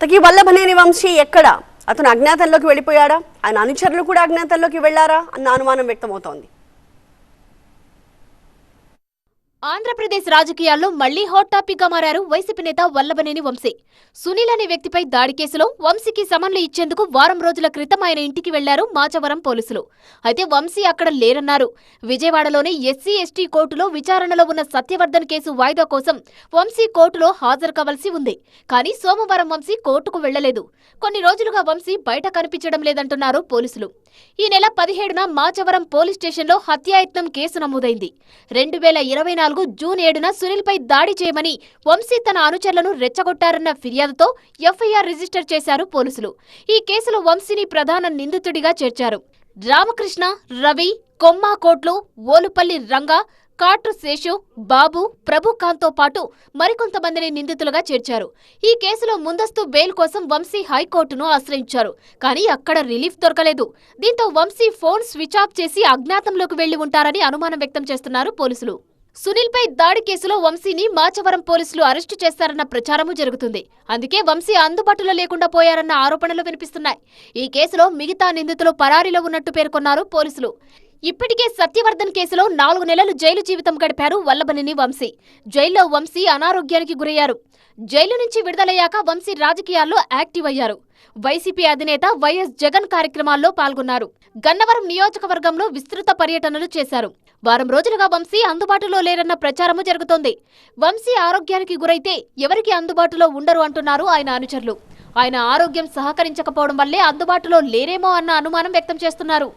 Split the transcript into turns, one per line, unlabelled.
తకి వల్లభనేని వంశీ ఎక్కడ? అతను అజ్ఞాతంలోకి వెళ్ళిపోయాడా? ఆయన అనుచరులు కూడా అజ్ఞాతంలోకి వెళ్లారా అన్న అనుమానం వ్యక్తమవుతోంది.
ఆంధ్రప్రదేశ్ రాజకీయాల్లో మళ్లీ హాట్ టాపిక్ గా మారారు వైసీపీ నేత వల్లభనేని వంశీ. సునీల్ అనే వ్యక్తిపై దాడి కేసులో వంశీకి సమన్లు ఇచ్చేందుకు వారం రోజుల క్రితం ఆయన ఇంటికి వెళ్లారు మాచవరం పోలీసులు. అయితే వంశీ అక్కడ లేరన్నారు. విజయవాడలోని ఎస్సీ ఎస్టీ కోర్టులో విచారణలో ఉన్న సత్యవర్ధన్ కేసు వాయిదా కోసం వంశీ కోర్టులో హాజరు కావాల్సి ఉంది. కానీ సోమవారం వంశీ కోర్టుకు వెళ్లలేదు. కొన్ని రోజులుగా వంశీ బయట కనిపించడం లేదంటున్నారు పోలీసులు. ఈ నెల 17న మాచవరం పోలీస్ స్టేషన్లో హత్యాయత్నం కేసు నమోదైంది. 2024 జూన్ 7న సునీల్పై దాడి చేయమని వంశీ తన అనుచరులను రెచ్చగొట్టారన్న ఫిర్యాదుతో ఎఫ్ఐఆర్ రిజిస్టర్ చేశారు పోలీసులు. ఈ కేసులో వంశీని ప్రధాన నిందితుడిగా చేర్చారు. రామకృష్ణ, రవి, కొమ్మాకోట్లు, ఓలుపల్లి రంగా, కాట్రు శేషు, బాబు, ప్రభుకాంత్తో పాటు మరికొంతమందిని నిందితులుగా చేర్చారు. ఈ కేసులో ముందస్తు బెయిల్ కోసం వంశీ హైకోర్టును ఆశ్రయించారు. కానీ అక్కడ రిలీఫ్ దొరకలేదు. దీంతో వంశీ ఫోన్ స్విచ్ ఆఫ్ చేసి అజ్ఞాతంలోకి వెళ్లి ఉంటారని అనుమానం వ్యక్తం చేస్తున్నారు పోలీసులు. సునీల్పై దాడి కేసులో వంశీని మాచవరం పోలీసులు అరెస్టు చేస్తారన్న ప్రచారమూ జరుగుతుంది. అందుకే వంశీ అందుబాటులో లేకుండా పోయారన్న ఆరోపణలు వినిపిస్తున్నాయి. ఈ కేసులో మిగతా నిందితులు పరారీలో ఉన్నట్టు పేర్కొన్నారు పోలీసులు. ఇప్పటికే సత్యవర్ధన్ కేసులో 4 నెలలు జైలు జీవితం గడిపారు వల్లభనేని వంశీ. జైల్లో వంశీ అనారోగ్యానికి గురయ్యారు. జైలు నుంచి విడుదలయ్యాక వంశీ రాజకీయాల్లో యాక్టివ్ అయ్యారు. వైసీపీ అధినేత వైఎస్ జగన్ కార్యక్రమాల్లో పాల్గొన్నారు. గన్నవరం నియోజకవర్గంలో విస్తృత పర్యటనలు చేశారు. వారం రోజులుగా వంశీ అందుబాటులో లేరన్న ప్రచారము జరుగుతోంది. వంశీ ఆరోగ్యానికి గురైతే ఎవరికి అందుబాటులో ఉండరు అంటున్నారు ఆయన అనుచరులు. ఆయన ఆరోగ్యం సహకరించకపోవడం వల్లే అందుబాటులో లేరేమో అన్న అనుమానం వ్యక్తం చేస్తున్నారు.